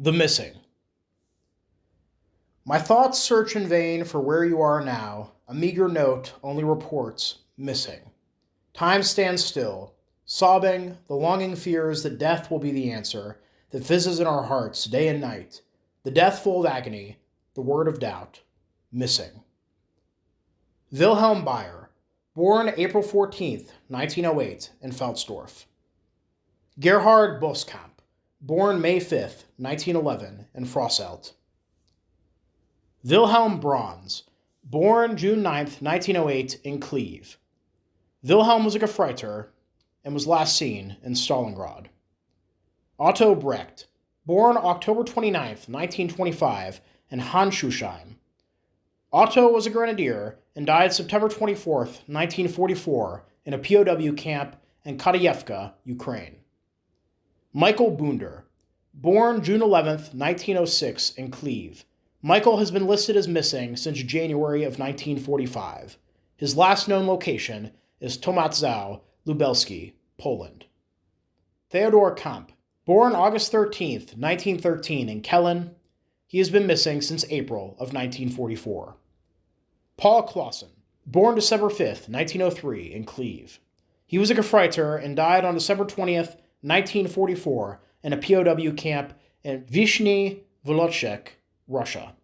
The Missing. My thoughts search in vain for where you are now. A meager note only reports missing. Time stands still, sobbing, the longing fears that death will be the answer that fizzes in our hearts day and night. The death full of agony, the word of doubt, missing. Wilhelm Bayer, born April 14th, 1908, in Felsdorf. Gerhard Boskamp, born May 5th, 1911, in Frosselt. Wilhelm Brons, born June 9th, 1908, in Cleve. Wilhelm was a Gefreiter and was last seen in Stalingrad. Otto Brecht, born October 29th, 1925, in Handschuhsheim. Otto was a grenadier and died September 24th, 1944, in a POW camp in Kadayevka, Ukraine. Michael Bunder, born June 11th, 1906, in Cleve. Michael has been listed as missing since January of 1945. His last known location is Tomatzow, Lubelski, Poland. Theodor Kamp, born August 13th, 1913, in Kellen. He has been missing since April of 1944. Paul Clausen, born December 5th, 1903, in Cleve. He was a Gefreiter and died on December 20th, 1944, in a POW camp in Vyshny Volochysk, Russia.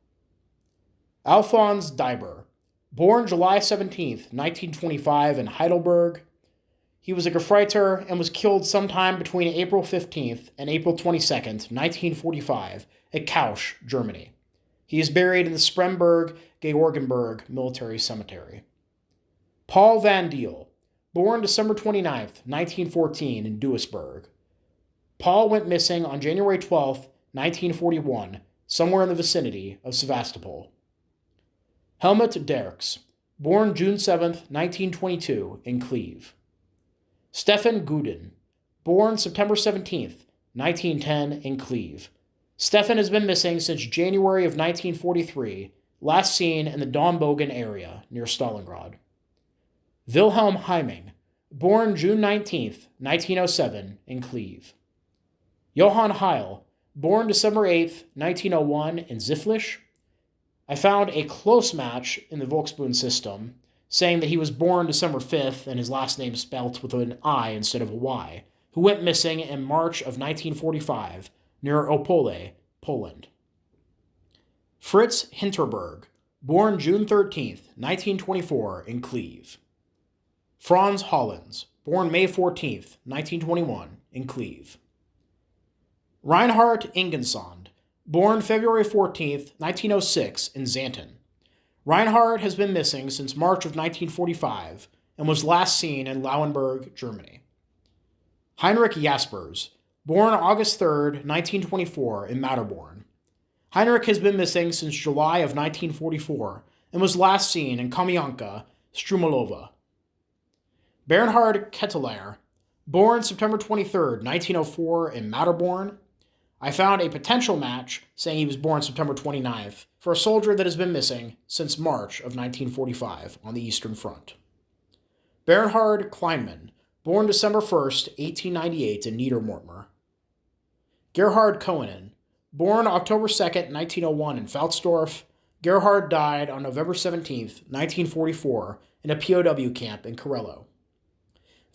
Alphonse Dieber, born July 17th, 1925, in Heidelberg. He was a Gefreiter and was killed sometime between April 15th and April 22nd, 1945, at Kausch, Germany. He is buried in the Spremberg-Georgenberg Military Cemetery. Paul Van Deel, born December 29th, 1914, in Duisburg. Paul went missing on January 12th, 1941, somewhere in the vicinity of Sevastopol. Helmut Derks, born June 7th, 1922, in Cleve. Stefan Gudin, born September 17th, 1910, in Cleve. Stefan has been missing since January of 1943, last seen in the Dombogen area near Stalingrad. Wilhelm Heiming, born June 19th, 1907, in Cleve. Johann Heil, born December 8th, 1901, in Ziflish. I found a close match in the Volksbund system, saying that he was born December 5th and his last name spelt with an I instead of a Y, who went missing in March of 1945 near Opole, Poland. Fritz Hinterberg, born June 13th, 1924, in Cleve. Franz Hollins, born May 14th, 1921, in Cleve. Reinhard Ingensand, born February 14th, 1906, in Xanten. Reinhard has been missing since March of 1945 and was last seen in Lauenburg, Germany. Heinrich Jaspers, born August 3rd, 1924, in Matterborn. Heinrich has been missing since July of 1944 and was last seen in Kamianka, Strumolova. Bernhard Kettler, born September 23rd, 1904, in Matterborn. I found a potential match saying he was born September 29th for a soldier that has been missing since March of 1945 on the Eastern Front. Bernhard Kleinman, born December 1st, 1898, in Niedermortmer. Gerhard Koenen, born October 2nd, 1901, in Pfalzdorf. Gerhard died on November 17th, 1944, in a POW camp in Carello.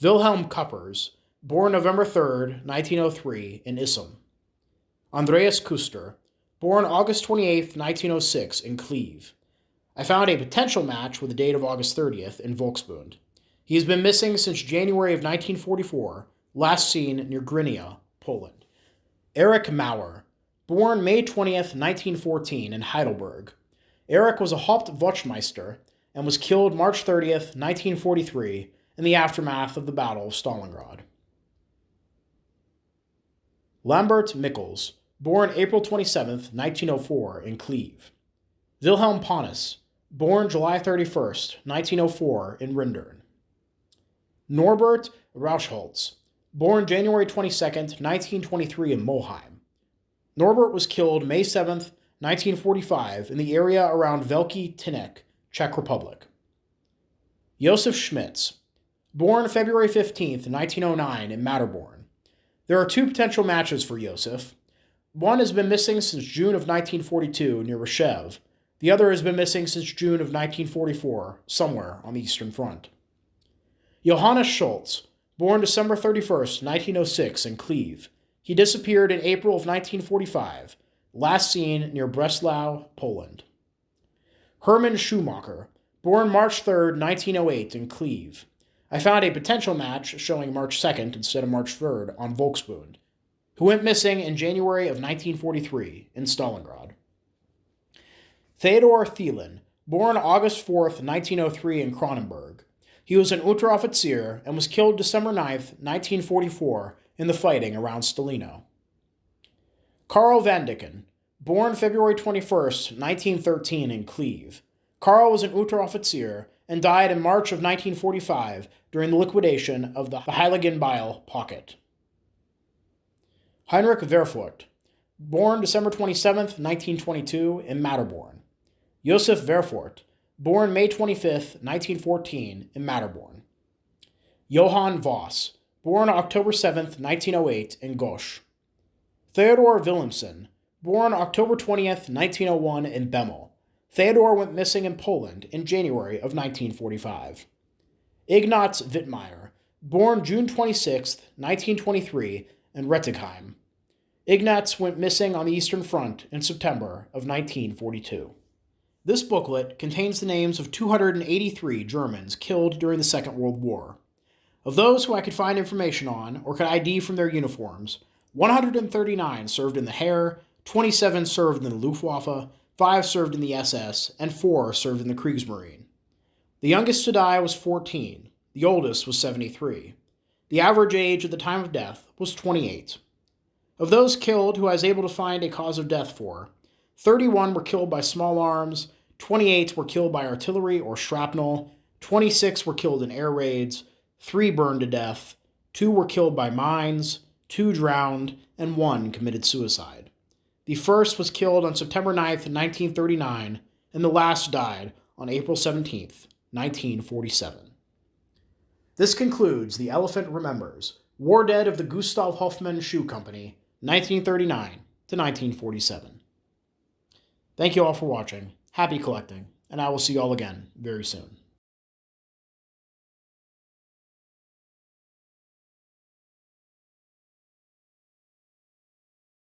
Wilhelm Kuppers, born November 3rd, 1903, in Issum. Andreas Kuster, born August 28th, 1906, in Cleve. I found a potential match with the date of August 30th in Volksbund. He has been missing since January of 1944, last seen near Grynia, Poland. Erich Mauer, born May 20th, 1914, in Heidelberg. Erich was a Hauptwachtmeister and was killed March 30th, 1943, in the aftermath of the Battle of Stalingrad. Lambert Mikkels, born April 27th, 1904, in Cleve. Wilhelm Ponus, born July 31st, 1904, in Rindern. Norbert Rauschholz, born January 22nd, 1923, in Moheim. Norbert was killed May 7th, 1945, in the area around Velký Tynek, Czech Republic. Josef Schmitz, born February 15th, 1909, in Matterborn. There are two potential matches for Josef. One has been missing since June of 1942 near Ryshev. The other has been missing since June of 1944, somewhere on the Eastern Front. Johannes Schultz, born December 31st, 1906 in Cleve. He disappeared in April of 1945, last seen near Breslau, Poland. Hermann Schumacher, born March 3rd, 1908 in Cleve. I found a potential match showing March 2nd instead of March 3rd on Volksbund, who went missing in January of 1943 in Stalingrad. Theodor Thielen, born August 4th, 1903 in Kronenberg. He was an Unteroffizier and was killed December 9th, 1944 in the fighting around Stalino. Karl van Dicken, born February 21st, 1913 in Cleve. Karl was an Unteroffizier and died in March of 1945 during the liquidation of the Heiligenbeil pocket. Heinrich Verfurth, born December 27th, 1922 in Matterborn. Josef Verfurth, born May 25th, 1914 in Matterborn. Johann Voss, born October 7th, 1908 in Gosch. Theodor Wilhelmsen, born October 20th, 1901 in Bemmel. Theodor went missing in Poland in January of 1945. Ignaz Wittmeyer, born June 26th, 1923 in Rettigheim. Ignaz went missing on the Eastern Front in September of 1942. This booklet contains the names of 283 Germans killed during the Second World War. Of those who I could find information on or could ID from their uniforms, 139 served in the Heer, 27 served in the Luftwaffe, 5 served in the SS, and 4 served in the Kriegsmarine. The youngest to die was 14. The oldest was 73. The average age at the time of death was 28. Of those killed who I was able to find a cause of death for, 31 were killed by small arms, 28 were killed by artillery or shrapnel, 26 were killed in air raids, 3 burned to death, 2 were killed by mines, 2 drowned, and 1 committed suicide. The first was killed on September 9th, 1939, and the last died on April 17th, 1947. This concludes The Elephant Remembers, War Dead of the Gustav Hoffmann Shoe Company, 1939 to 1947. Thank you all for watching, happy collecting, and I will see you all again very soon.